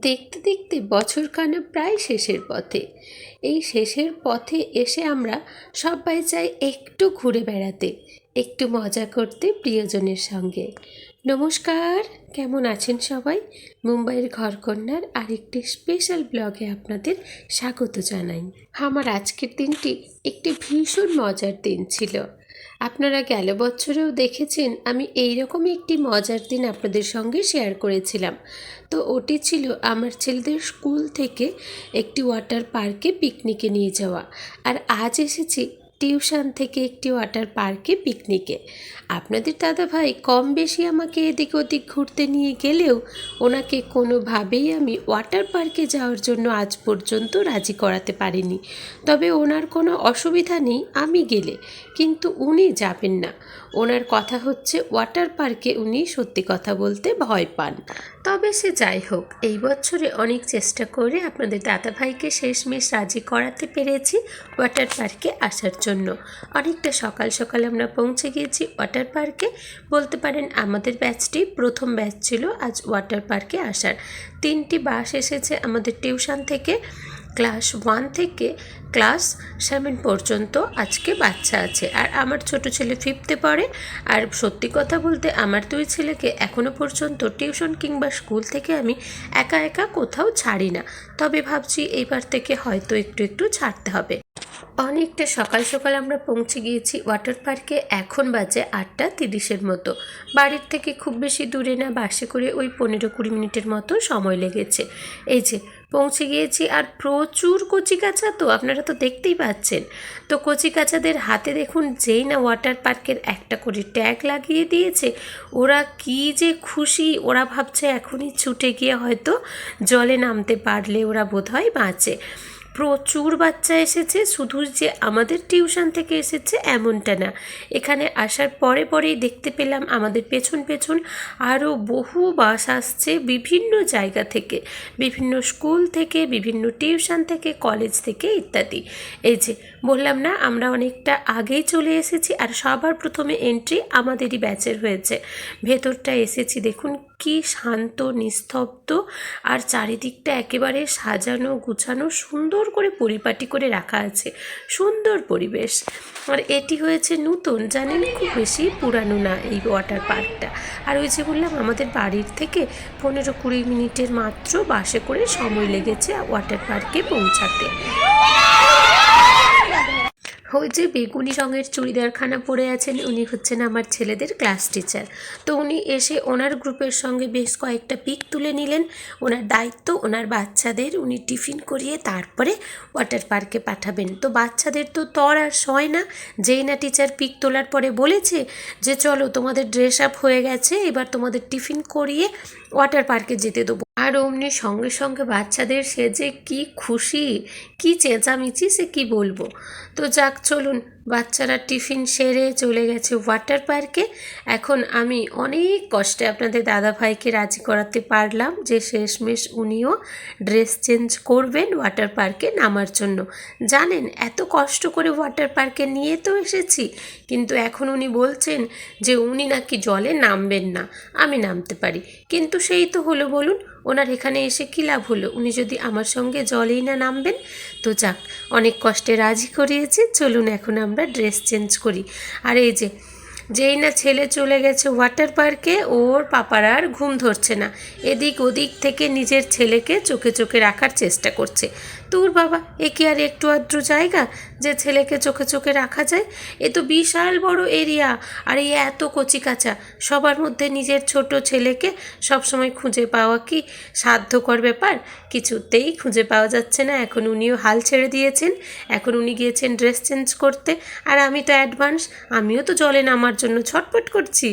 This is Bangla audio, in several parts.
দেখতে দেখতে বছরখানেক প্রায় শেষের পথে। এই শেষের পথে এসে আমরা সবাই চাই একটু ঘুরে বেড়াতে, একটু মজা করতে প্রিয়জনের সঙ্গে। নমস্কার, কেমন আছেন সবাই? মুম্বাইয়ের ঘরকন্যার আরেকটি স্পেশাল ব্লগে আপনাদের স্বাগত জানাই। আমার আজকের দিনটি একটি ভীষণ মজার দিন ছিল। আপনারা গেল বছরেও দেখেছেন আমি এইরকমই একটি মজার দিন আপনাদের সঙ্গে শেয়ার করেছিলাম। তো ওটি ছিল আমার ছেলেদের স্কুল থেকে একটি ওয়াটার পার্কে পিকনিকে নিয়ে যাওয়া। আর আজ এসেছি টিউশন থেকে একটি ওয়াটার পার্কে পিকনিকে। আপনাদের দাদাভাই কম বেশি আমাকে এদিক ওদিক ঘুরতে নিয়ে গেলেও ওনাকে কোনোভাবেই আমি ওয়াটার পার্কে যাওয়ার জন্য আজ পর্যন্ত রাজি করাতে পারিনি। তবে ওনার কোনো অসুবিধা নেই আমি গেলে, কিন্তু উনি যাবেন না। ওনার কথা হচ্ছে ওয়াটার পার্কে উনি সত্যি কথা বলতে ভয় পান। তবে সে যাই হোক, এই বছরে অনেক চেষ্টা করে আপনাদের দাদাভাইকে শেষমেশ রাজি করাতে পেরেছি ওয়াটার পার্কে আসার জন্য। অনেকটা সকাল সকাল আমরা পৌঁছে গিয়েছি ওয়াটার পার্কে। বলতে পারেন আমাদের ব্যাচটি প্রথম ব্যাচ ছিল আজ ওয়াটার পার্কে আসার। 3টি বাস এসেছে আমাদের টিউশন থেকে। ক্লাস 1 থেকে ক্লাস 7 পর্যন্ত আজকে বাচ্চা আছে, আর আমার ছোট ছেলে 5th পড়ে। আর সত্যি কথা বলতে আমার 2 ছেলেকে এখনও পর্যন্ত টিউশন কিংবা স্কুল থেকে আমি একা একা কোথাও ছাড়ি না। তবে ভাবছি এইবার থেকে হয়তো একটু একটু ছাড়তে হবে। অনেকটা সকাল সকাল আমরা পৌঁছে গিয়েছি ওয়াটার পার্কে। এখন বাজে 8:30 মতো। বাড়ির থেকে খুব বেশি দূরে না, বাসে করে ওই 15-20 মিনিটের মতো সময় লেগেছে। এই যে পৌঁছে গিয়েছি, আর প্রচুর কচিকাঁচা, তো আপনারা তো দেখতেই পাচ্ছেন। তো কচিকাঁচাদের হাতে দেখুন, যেই না ওয়াটার পার্কের একটা করে ট্যাগ লাগিয়ে দিয়েছে, ওরা কি যে খুশি। ওরা ভাবছে এখনই ছুটে গিয়ে হয়তো জলে নামতে পারলে ওরা বোধহয় বাঁচে। প্রচুর বাচ্চা এসেছে, শুধু যে আমাদের টিউশন থেকে এসেছে এমনটা না। এখানে আসার পরে পরেই দেখতে পেলাম আমাদের পেছন পেছন আরও বহু বাস আসছে বিভিন্ন জায়গা থেকে, বিভিন্ন স্কুল থেকে, বিভিন্ন টিউশন থেকে, কলেজ থেকে ইত্যাদি। এই যে বললাম না, আমরা অনেকটা আগেই চলে এসেছি, আর সবার প্রথমে এন্ট্রি আমাদেরই ব্যাচের হয়েছে। ভেতরটা এসেছি, দেখুন কি শান্ত নিস্তব্ধ, আর চারিদিকটা একেবারে সাজানো গুছানো, সুন্দর করে পরিপাটি করে রাখা আছে, সুন্দর পরিবেশ। আর এটি হয়েছে নতুন, জানেন, খুব বেশি পুরানো না এই ওয়াটার পার্কটা। আর ওই যে বললাম আমাদের বাড়ির থেকে 15-20 মিনিটের মাত্র বাসে করে সময় লেগেছে ওয়াটার পার্কে পৌঁছাতে। ওই যে বেগুনি রঙের চুড়িদারখানা পরে আছেন, উনি হচ্ছেন আমার ছেলেদের ক্লাস টিচার। তো উনি এসে ওনার গ্রুপের সঙ্গে বেশ কয়েকটা পিক তুলে নিলেন। ওনার দায়িত্ব ওনার বাচ্চাদের উনি টিফিন করিয়ে তারপরে ওয়াটার পার্কে পাঠাবেন। তো বাচ্চাদের তো তর আর সয় না। যেই না টিচার পিক তোলার পরে বলেছে যে চলো তোমাদের ড্রেস আপ হয়ে গেছে, এবার তোমাদের টিফিন করিয়ে ওয়াটার পার্কে যেতে দেবো, আর অমনি সঙ্গে সঙ্গে বাচ্চাদের সে যে কি খুশি, কি চেঁচামেচি, সে কি বলবো। তো যাক, চলুন, বাচ্চারা টিফিন সেরে চলে গেছে ওয়াটার পার্কে। এখন আমি অনেক কষ্টে আপনাদের দাদাভাইকে রাজি করাতে পারলাম যে শেষমেশ উনিও ড্রেস চেঞ্জ করবেন ওয়াটার পার্কে নামার জন্য। জানেন, এত কষ্ট করে ওয়াটার পার্কে নিয়ে তো এসেছি, কিন্তু এখন উনি বলছেন যে উনি নাকি জলে নামবেন না, আমি নামতে পারি। কিন্তু সেই তো হলো, বলুন, ওনার এখানে এসে কী লাভ হলো? উনি যদি আমার সঙ্গে জলেই না নামবেন। তো যাক, অনেক কষ্টে রাজি করিয়েছি। চলুন এখন আমরা ড্রেস চেঞ্জ করি। আর এই যে যেই না ছেলে চলে গেছে ওয়াটার পার্কে, ওর পাপার আর ঘুম ধরছে না। এদিক ওদিক থেকে নিজের ছেলেকে চোখে চোখে রাখার চেষ্টা করছে। তোর বাবা, এ কি আর একটু আধটু জায়গা যে ছেলেকে চোখে চোখে রাখা যায়? এ তো বিশাল বড় এরিয়া, আর এই এত কচিকাঁচা, সবার মধ্যে নিজের ছোট ছেলেকে সবসময় খুঁজে পাওয়া কি সাধ্যকর ব্যাপার? কিছুতেই খুঁজে পাওয়া যাচ্ছে না। এখন উনিও হাল ছেড়ে দিয়েছেন, এখন উনি গিয়েছেন ড্রেস চেঞ্জ করতে। আর আমি তো অ্যাডভান্স, আমিও তো জলে নামার জন্য ছটফট করছি।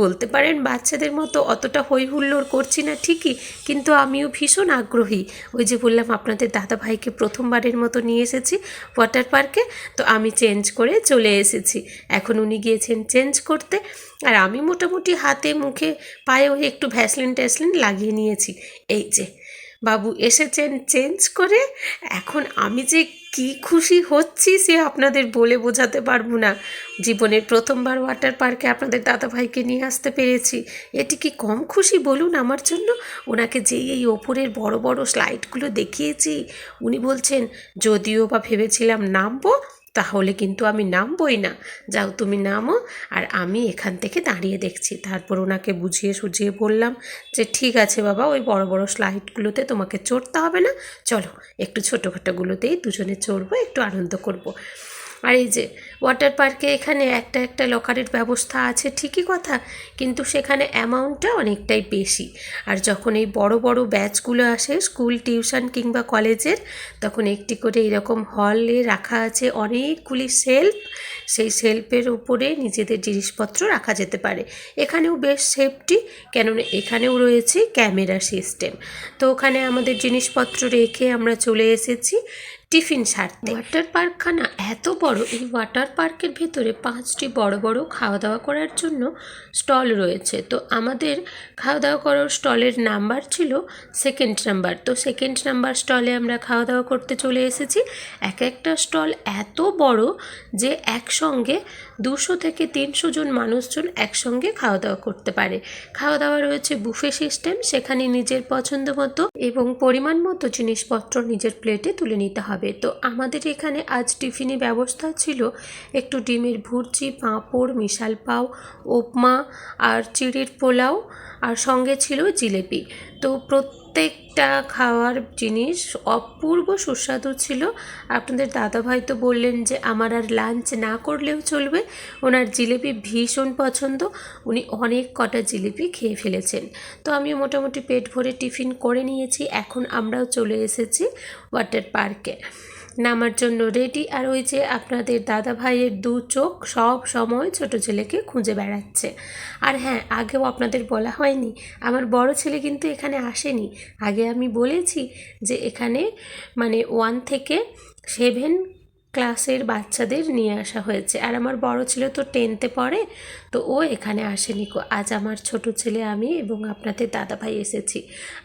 বলতে পারেন বাচ্চাদের মতো অতটা হই হুল্লোড় করছি না ঠিকই, কিন্তু আমিও ভীষণ আগ্রহী। ওই যে বললাম আপনাদের দাদাভাইকে প্রথমবারের মতো নিয়ে এসেছি ওয়াটার পার্কে, তো আমি চেঞ্জ করে চলে এসেছি। এখন উনি গিয়েছেন চেঞ্জ করতে, আর আমি মোটামুটি হাতে মুখে পায়েও একটু ভ্যাসলিন ট্যাসলিন লাগিয়ে নিয়েছি। এই যে বাবু এসেছেন চেঞ্জ করে। এখন আমি যে কি খুশি হচ্ছি সে আপনাদের বলে বোঝাতে পারবো না। জীবনের প্রথমবার ওয়াটার পার্কে আপনাদের দাদাভাইকে নিয়ে আসতে পেরেছি, এটি কি কম খুশি বলুন আমার জন্য? ওনাকে যেই এই ওপরের বড় বড় স্লাইডগুলো দেখিয়েছি, উনি বলছেন যদিও বা ভেবেছিলাম নামবো, তাহলে কিন্তু আমি নামবই না, যাও তুমি নামো, আর আমি এখান থেকে দাঁড়িয়ে দেখছি। তারপর ওনাকে বুঝিয়ে সুঝিয়ে বললাম যে ঠিক আছে বাবা, ওই বড় বড় স্লাইডগুলোতে তোমাকে চড়তে হবে না, চলো একটু ছোটোখাটোগুলোতেই দুজনে চড়বো, একটু আনন্দ করব। আর এই যে ওয়াটার পার্কে এখানে একটা একটা লকারের ব্যবস্থা আছে ঠিকই কথা, কিন্তু সেখানে অ্যামাউন্টটা অনেকটাই বেশি। আর যখন এই বড় বড় ব্যাচগুলো আসে স্কুল টিউশন কিংবা কলেজের, তখন একটি করে এরকম হলে রাখা আছে অনেকগুলি সেলফ, সেই সেলফের উপরে নিজেদের জিনিসপত্র রাখা যেতে পারে। এখানেও বেশ সেফটি, কেননা এখানেও রয়েছে ক্যামেরা সিস্টেম। তো ওখানে আমাদের জিনিসপত্র রেখে আমরা চলে এসেছি টিফিন সারতে। ওয়াটার পার্কখানা এত বড়, এই ওয়াটার পার্কের ভেতরে 5টি বড় বড় খাওয়া দাওয়া করার জন্য স্টল রয়েছে। তো আমাদের খাওয়া দাওয়া করার স্টলের নাম্বার ছিল 2nd নাম্বার। তো 2nd নাম্বার স্টলে আমরা খাওয়া দাওয়া করতে চলে এসেছি। এক একটা স্টল এত বড় যে একসঙ্গে 200 থেকে 300 জন মানুষজন একসঙ্গে খাওয়া দাওয়া করতে পারে। খাওয়া দাওয়া রয়েছে বুফে সিস্টেম, সেখানে নিজের পছন্দ মতো এবং পরিমাণ মতো জিনিসপত্র নিজের প্লেটে তুলে নিতে হবে। তো আমাদের এখানে আজ টিফিনে ব্যবস্থা ছিল একটু ডিমের ভুর্জি, পাঁপড়, মিশাল পাও, উপমা আর চিড়ের পোলাও, আর সঙ্গে ছিল জিলেপি। তো প্রত্যেকটা খাওয়ার জিনিস অপূর্ব সুস্বাদু ছিল। আপনাদের দাদাভাই তো বললেন যে আমার আর লাঞ্চ না করলেও চলবে, ওনার জিলেপি ভীষণ পছন্দ, উনি অনেক কটা জিলিপি খেয়ে ফেলেছেন। তো আমি মোটামুটি পেট ভরে টিফিন করে নিয়েছি। এখন আমরাও চলে এসেছি ওয়াটার পার্কে নামার জন্য রেডি। আর ওই যে আপনাদের দাদা ভাইয়ের 2 চোখ সব সময় ছোট ছেলেকে খুঁজে বেড়াচ্ছে। আর হ্যাঁ, আগেও আপনাদের বলা হয়নি, আমার বড় ছেলে কিন্তু এখানে আসেনি। আগে আমি বলেছি যে এখানে মানে 1 থেকে 7 ক্লাসের বাচ্চাদের নিয়ে আসা হয়েছে, আর আমার বড় ছেলে তো 10তে পড়ে, তো ও এখানে আসেনি। আজ আমার ছোট ছেলে, আমি এবং আপনাদের দাদাভাই এসেছি।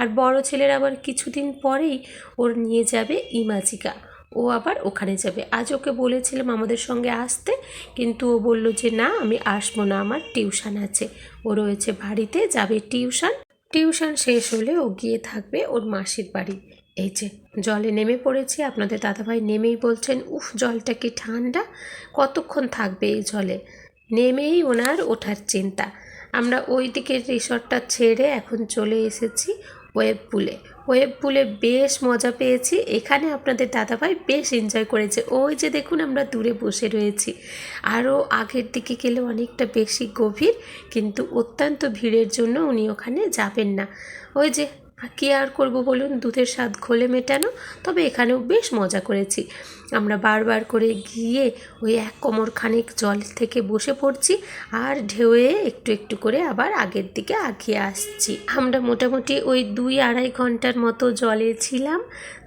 আর বড় ছেলের আবার কিছুদিন পরেই ওর নিয়ে যাবে ইমাজিকা, ও আবার ওখানে যাবে। আজ ওকে বলেছিলাম আমাদের সঙ্গে আসতে, কিন্তু ও বলল যে না আমি আসবো না, আমার টিউশন আছে। ও রয়েছে বাড়িতে, যাবে টিউশন শেষ হলে ও গিয়ে থাকবে ওর মাসির বাড়ি। এই যে জলে নেমে পড়েছি, আপনাদের দাদাভাই নেমেই বলছেন উফ জলটা কি ঠান্ডা, কতক্ষণ থাকবে এই জলে। নেমেই ওনার ওঠার চিন্তা। আমরা ওই দিকের রিসর্টটা ছেড়ে এখন চলে এসেছি ওয়েব পুলে। ওয়েব পুলে বেশ মজা পেয়েছি, এখানে আপনাদের দাদাভাই বেশ এনজয় করেছে। ওই যে দেখুন আমরা দূরে বসে রয়েছি, আরও আগের দিকে গেলে অনেকটা বেশি গভীর, কিন্তু অত্যন্ত ভিড়ের জন্য উনি ওখানে যাবেন না। ওই যে কী আর করবো বলুন, দুধের স্বাদ ঘোলে মেটানো। তবে এখানেও বেশ মজা করেছি। আমরা বারবার করে গিয়ে ওই 1 কোমর খানিক জল থেকে বসে পড়ছি, আর ঢেউয়ে একটু একটু করে আবার আগের দিকে আগিয়ে আসছি। আমরা মোটামুটি ওই 2-2.5 ঘন্টার মতো জলে ছিলাম।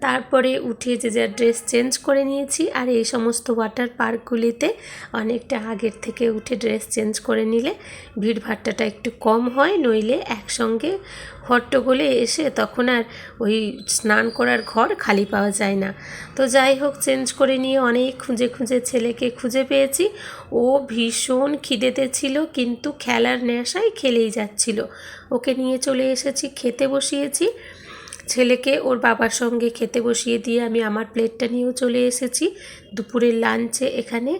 তারপরে উঠে যে যার ড্রেস চেঞ্জ করে নিয়েছি। আর এই সমস্ত ওয়াটার পার্কগুলিতে অনেকটা আগের থেকে উঠে ড্রেস চেঞ্জ করে নিলে ভিড়ভাট্টাটা একটু কম হয়, নইলে একসঙ্গে হট্টগোলে এসে তখন আর ওই স্নান করার ঘর খালি পাওয়া যায় না। তো যাই হোক, চেঞ্জ করে নিয়ে অনেক খুঁজে খুঁজে ছেলেকে খুঁজে পেয়েছি। ও ভীষণ খিদেতে ছিল, কিন্তু খেলার নেশায় খেলেই যাচ্ছিল। ওকে নিয়ে চলে এসেছি, খেতে বসিয়েছি। ছেলেকে ওর বাবার সঙ্গে খেতে বসিয়ে দিয়ে আমি আমার প্লেটটা নিয়েও চলে এসেছি। দুপুরের লাঞ্চে এখানে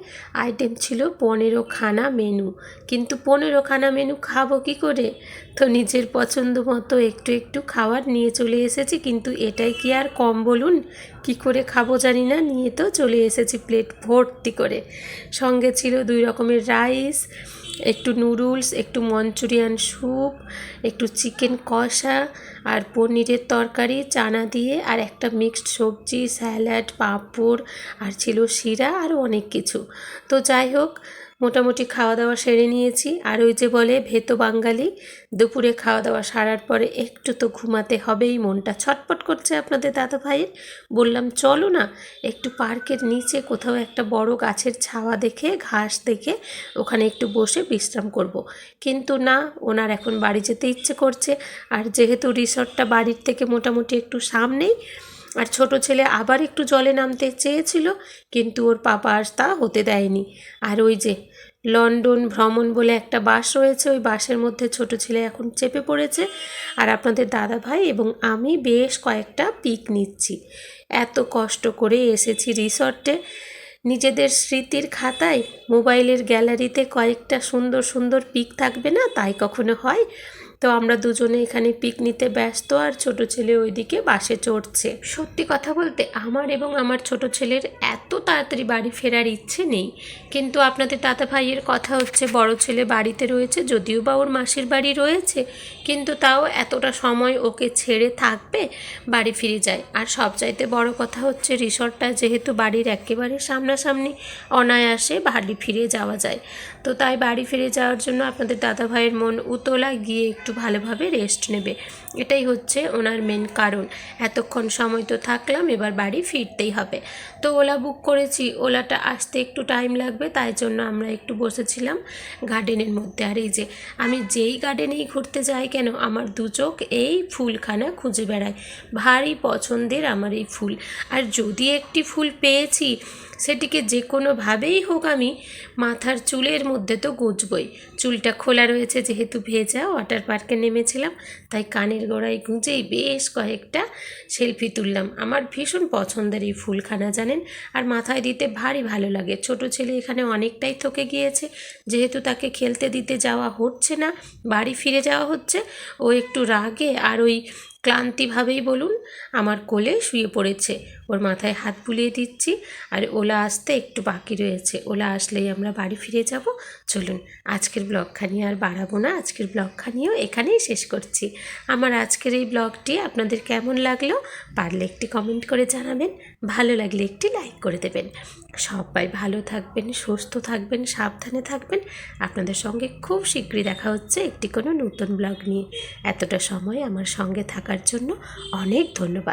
আইটেম ছিল 15 খানা মেনু, কিন্তু 15 খানা মেনু খাবো কী করে? তো নিজের পছন্দ মতো একটু একটু খাবার নিয়ে চলে এসেছি, কিন্তু এটাই কি আর কম বলুন? কি করে খাবো জানি না, নিয়ে তো চলে এসেছি প্লেট ভর্তি করে। সঙ্গে ছিল 2 রকমের রাইস, একটু নুডলস, একটু মঞ্চুরিয়ান স্যুপ, একটু চিকেন কষা, আর পনিরের তরকারি চানা দিয়ে, আর একটা মিক্সড সবজি, স্যালাড, পাঁপড়, আর ছিল শিরা, আরও অনেক কিছু। তো যাই হোক, মোটামুটি খাওয়া দাওয়া সেরে নিয়েছি। আর ওই যে বলে ভেতো বাঙালি, দুপুরে খাওয়া দাওয়া সারার পরে একটু তো ঘুমাতে হবেই। মনটা ছটপট করছে আপনাদের দাদা ভাইয়ের। বললাম চলো না একটু পার্কের নিচে কোথাও একটা বড় গাছের ছাওয়া দেখে, ঘাস দেখে ওখানে একটু বসে বিশ্রাম করব। কিন্তু না, ওনার এখন বাড়ি যেতে ইচ্ছে করছে। আর যেহেতু রিসর্টটা বাড়ির থেকে মোটামুটি একটু সামনেই, আর ছোট ছেলে আবার একটু জলে নামতে চেয়েছিল, কিন্তু ওর পাপা আর তা হতে দেয়নি। আর ওই যে লন্ডন ভ্রমণ বলে একটা বাস রয়েছে, ওই বাসের মধ্যে ছোট ছেলে এখন চেপে পড়েছে। আর আপনাদের দাদা ভাই এবং আমি বেশ কয়েকটা পিক নিচ্ছি। এত কষ্ট করে এসেছি রিসর্টে, নিজেদের স্মৃতির খাতায় মোবাইলের গ্যালারিতে কয়েকটা সুন্দর সুন্দর পিক থাকবে না, তাই কখনো হয়? তো আমরা দুজনে এখানে পিক নিতে ব্যস্ত, আর ছোট ছেলে ওইদিকে বাসে চড়ছে। সত্যি কথা বলতে আমার এবং আমার ছোট ছেলের এত তাড়াতাড়ি বাড়ি ফেরার ইচ্ছে নেই, কিন্তু আপনাদের দাদা ভাইয়ের কথা হচ্ছে বড় ছেলে বাড়িতে রয়েছে, যদিও বা ওর মাসির বাড়ি রয়েছে, কিন্তু তাও এতটা সময় ওকে ছেড়ে থাকবে, বাড়ি ফিরে যায়। আর সবচাইতে বড় কথা হচ্ছে রিসর্টটা যেহেতু বাড়ির একেবারে সামনাসামনি, অনায়াসে বাড়ি ফিরে যাওয়া যায়। তো তাই বাড়ি ফিরে যাওয়ার জন্য আপনাদের দাদা ভাইয়ের মন উতলা, গিয়ে একটু ভালোভাবে রেস্ট নেবে, এটাই হচ্ছে ওনার মেন কারণ। এতক্ষণ সময় তো থাকলাম, এবার বাড়ি ফিরতেই হবে। তো ওলা বুক করেছি, ওলাটা আসতে একটু টাইম লাগবে, তাই জন্য আমরা একটু বসেছিলাম গার্ডেনের মধ্যে। আর এই যে আমি যেই গার্ডেনেই ঘুরতে যাই কেন, আমার দু চোখ এই ফুলখানা খুঁজে বেড়ায়। ভারী পছন্দের আমার এই ফুল। আর যদি একটি ফুল পেয়েছি, সেটিকে যে কোনোভাবেই হোক আমি মাথার চুলের মধ্যে তো গুঁজবই। চুলটা খোলা রয়েছে যেহেতু, ভেজা, ওয়াটার পার্কে নেমেছিলাম, তাই কানের গোড়ায় গুঁজেই বেশ কয়েকটা সেলফি তুললাম। আমার ভীষণ পছন্দের এই ফুলখানা জানেন, আর মাথায় দিতে ভারী ভালো লাগে। ছোট ছেলে এখানে অনেকটাই থকে গিয়েছে, যেহেতু তাকে খেলতে দিতে যাওয়া হচ্ছে না, বাড়ি ফিরে যাওয়া হচ্ছে, ও একটু রাগে আর ওই ক্লান্তিভাবেই বলুন আমার কোলে শুয়ে পড়েছে। ওর মাথায় হাত বুলিয়ে দিচ্ছি। আর ওলা আসতে একটু বাকি রয়েছে, ওলা আসলেই আমরা বাড়ি ফিরে যাব। চলুন আজকের ব্লগখানি আর বাড়াবো না, আজকের ব্লগখানিও এখানেই শেষ করছি। আমার আজকের এই ব্লগটি আপনাদের কেমন লাগলো পারলে একটি কমেন্ট করে জানাবেন, ভালো লাগলে একটি লাইক করে দেবেন। সবাই ভালো থাকবেন, সুস্থ থাকবেন, সাবধানে থাকবেন। আপনাদের সঙ্গে খুব শীঘ্রই দেখা হচ্ছে একটি কোনো নতুন ব্লগ নিয়ে। এতটা সময় আমার সঙ্গে থাকার জন্য অনেক ধন্যবাদ।